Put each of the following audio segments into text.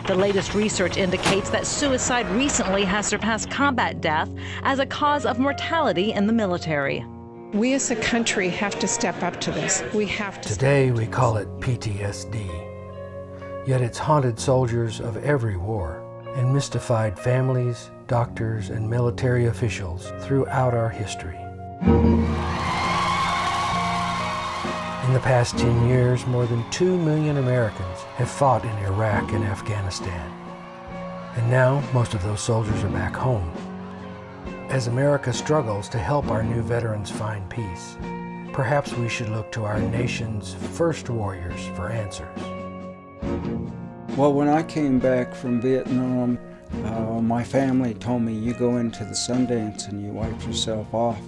The latest research indicates that suicide recently has surpassed combat death as a cause of mortality in the military. We as a country have to step up to this. We have to. Today we call it PTSD. Yet it's haunted soldiers of every war and mystified families, doctors, and military officials throughout our history. In the past 10 years, more than 2 million Americans have fought in Iraq and Afghanistan. And now, most of those soldiers are back home. As America struggles to help our new veterans find peace, perhaps we should look to our nation's first warriors for answers. Well, when I came back from Vietnam, my family told me, you go into the Sundance and you wipe yourself off.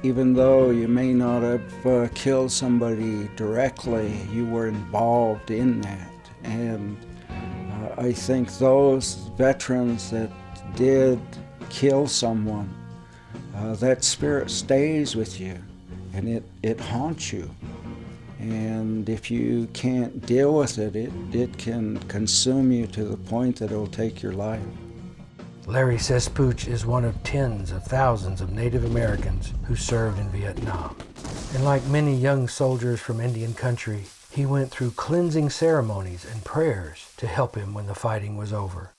Even though you may not have killed somebody directly, you were involved in that. And I think those veterans that did kill someone, that spirit stays with you and it haunts you. And if you can't deal with it, it can consume you to the point that it'll take your life. Larry Sespooch is one of tens of thousands of Native Americans who served in Vietnam. And like many young soldiers from Indian country, he went through cleansing ceremonies and prayers to help him when the fighting was over.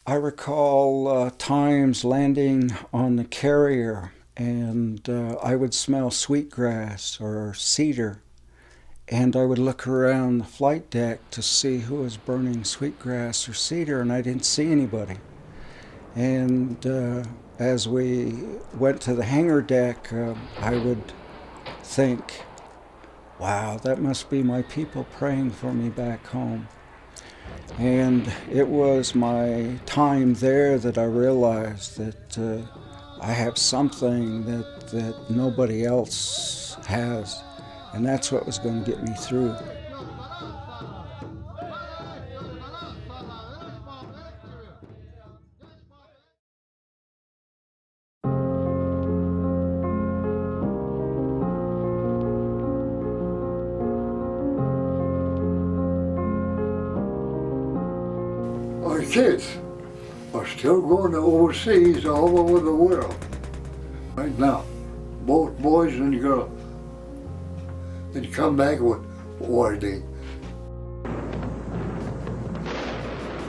I recall times landing on the carrier and I would smell sweetgrass or cedar, and I would look around the flight deck to see who was burning sweetgrass or cedar, and I didn't see anybody. And as we went to the hangar deck, I would think, wow, that must be my people praying for me back home. And it was my time there that I realized that I have something that nobody else has, and that's what was going to get me through. Our kids are still going to overseas all over the world right now, both boys and girls. They come back with warning.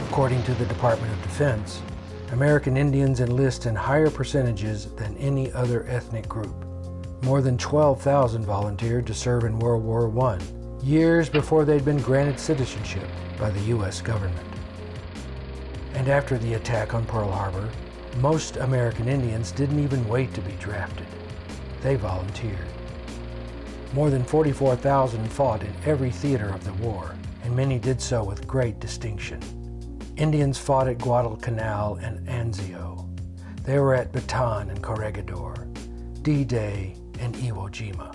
According to the Department of Defense, American Indians enlist in higher percentages than any other ethnic group. More than 12,000 volunteered to serve in World War I, years before they'd been granted citizenship by the U.S. government. And after the attack on Pearl Harbor, most American Indians didn't even wait to be drafted. They volunteered. More than 44,000 fought in every theater of the war, and many did so with great distinction. Indians fought at Guadalcanal and Anzio. They were at Bataan and Corregidor, D-Day and Iwo Jima.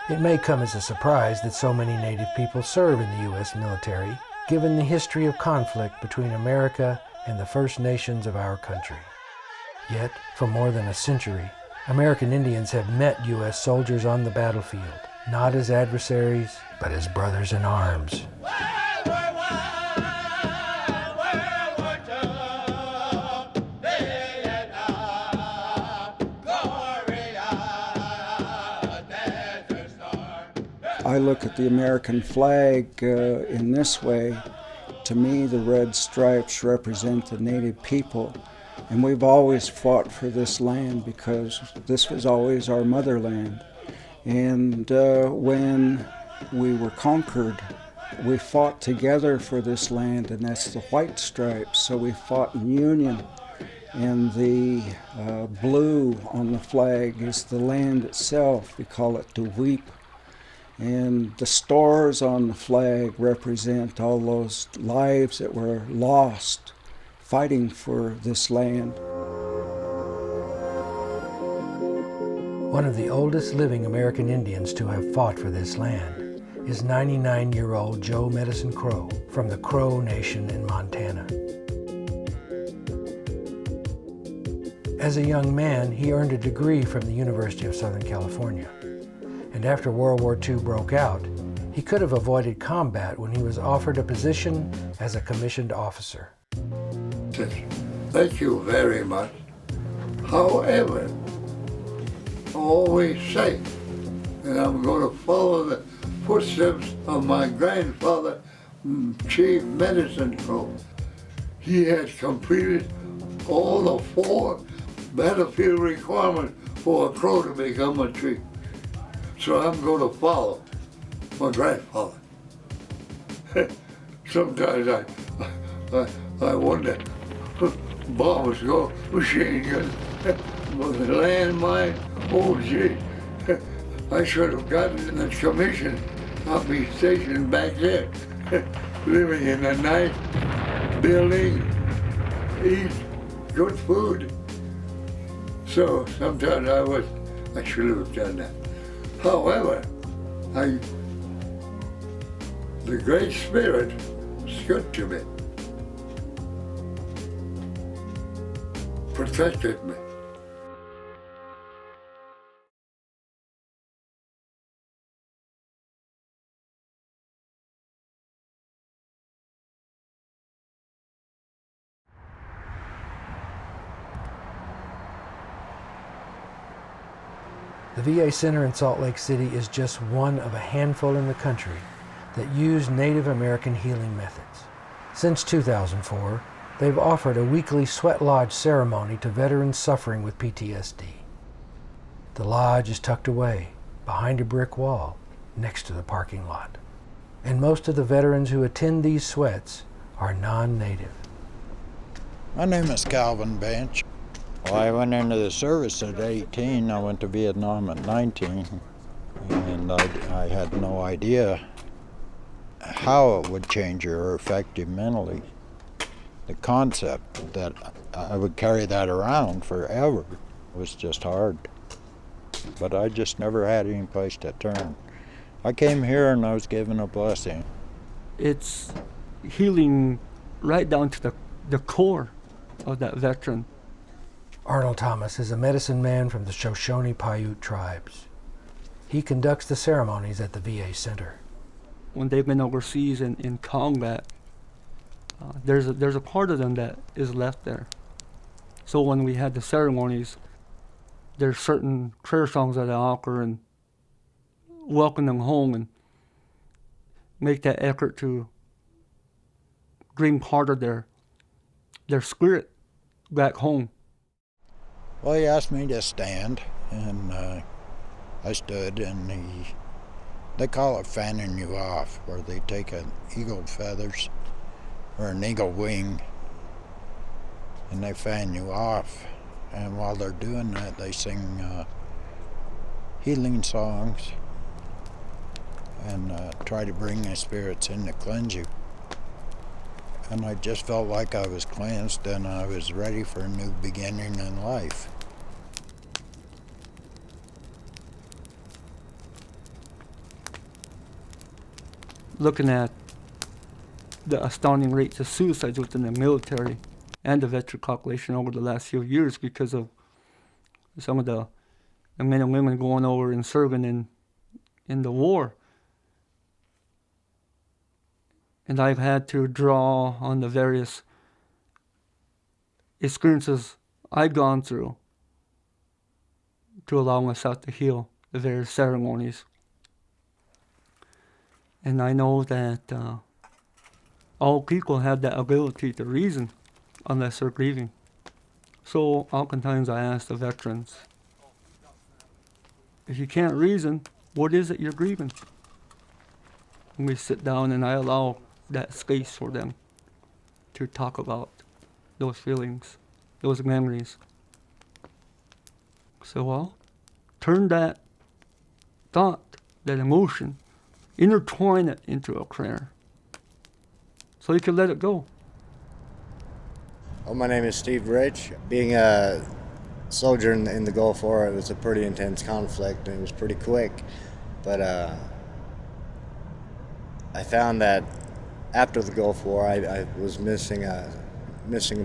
It may come as a surprise that so many Native people serve in the U.S. military, given the history of conflict between America and the First Nations of our country. Yet, for more than a century, American Indians have met U.S. soldiers on the battlefield, not as adversaries, but as brothers in arms. I look at the American flag in this way. To me, the red stripes represent the Native people. And we've always fought for this land because this was always our motherland. And when we were conquered, we fought together for this land, and that's the white stripes. So we fought in union. And the blue on the flag is the land itself. We call it the Weep. And the stars on the flag represent all those lives that were lost fighting for this land. One of the oldest living American Indians to have fought for this land is 99-year-old Joe Medicine Crow from the Crow Nation in Montana. As a young man, he earned a degree from the University of Southern California. And after World War II broke out, He could have avoided combat when he was offered a position as a commissioned officer. Says, thank you very much. However, I always say that I'm going to follow the footsteps of my grandfather, Chief Medicine Crow. He had completed all the 4 battlefield requirements for a crow to become a chief. So I'm going to follow my grandfather. Sometimes I wonder, bombs go, machine guns, with a landmine, oh gee, I should have gotten the commission. I'll be stationed back there, living in a nice building, eat good food. So sometimes I should have done that. However, the Great Spirit was good to me, protected me. The VA Center in Salt Lake City is just one of a handful in the country that use Native American healing methods. Since 2004, they've offered a weekly sweat lodge ceremony to veterans suffering with PTSD. The lodge is tucked away behind a brick wall next to the parking lot. And most of the veterans who attend these sweats are non-native. My name is Calvin Bench. Well, I went into the service at 18. I went to Vietnam at 19. And I had no idea how it would change you or affect you mentally. The concept that I would carry that around forever was just hard. But I just never had any place to turn. I came here and I was given a blessing. It's healing right down to the core of that veteran. Arnold Thomas is a medicine man from the Shoshone-Paiute tribes. He conducts the ceremonies at the VA Center. When they've been overseas in combat, there's a part of them that is left there. So when we had the ceremonies, there's certain prayer songs that I offer and welcome them home and make that effort to bring part of their spirit back home. Well, he asked me to stand, and I stood, and they call it fanning you off, where they take an eagle feathers or an eagle wing, and they fan you off. And while they're doing that, they sing healing songs and try to bring the spirits in to cleanse you. And I just felt like I was cleansed and I was ready for a new beginning in life. Looking at the astounding rates of suicides within the military and the veteran population over the last few years because of some of the men and women going over and serving in the war. And I've had to draw on the various experiences I've gone through to allow myself to heal the various ceremonies. And I know that all people have that ability to reason unless they're grieving. So oftentimes I ask the veterans, if you can't reason, what is it you're grieving? And we sit down and I allow that space for them to talk about those feelings, those memories. So I'll turn that thought, that emotion, intertwine it into a prayer so you can let it go. Well, my name is Steve Rich. Being a soldier in the Gulf War, it was a pretty intense conflict and it was pretty quick. But I found that after the Gulf War, I was missing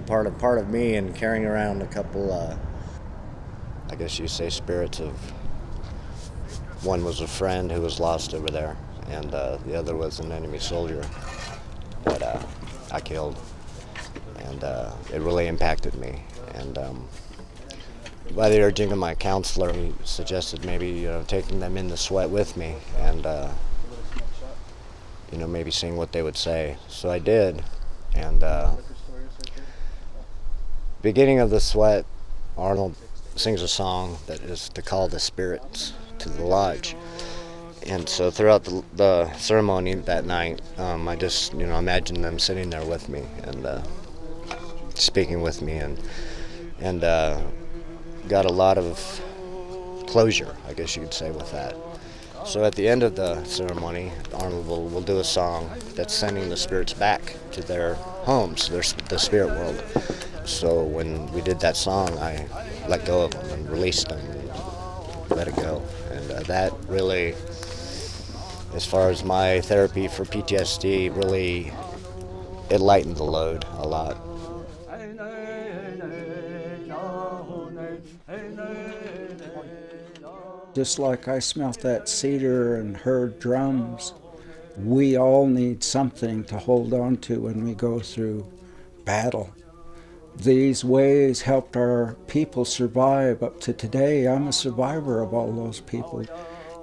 part of me and carrying around a couple, I guess you say, spirits of. One was a friend who was lost over there, and the other was an enemy soldier that I killed, and it really impacted me. And by the urging of my counselor, he suggested maybe taking them in the sweat with me, and maybe seeing what they would say. So I did, and beginning of the sweat, Arnold sings a song that is to call the spirits to the lodge. And so throughout the ceremony that night, I just imagined them sitting there with me and speaking with me, and got a lot of closure, I guess you could say, with that. So at the end of the ceremony, Arnold will do a song that's sending the spirits back to their homes, the spirit world. So when we did that song, I let go of them and released them and let it go. And that really, as far as my therapy for PTSD, really, it lightened the load a lot. Just like I smelt that cedar and heard drums, we all need something to hold on to when we go through battle. These ways helped our people survive up to today. I'm a survivor of all those people.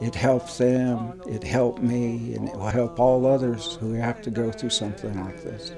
It helped them, it helped me, and it will help all others who have to go through something like this.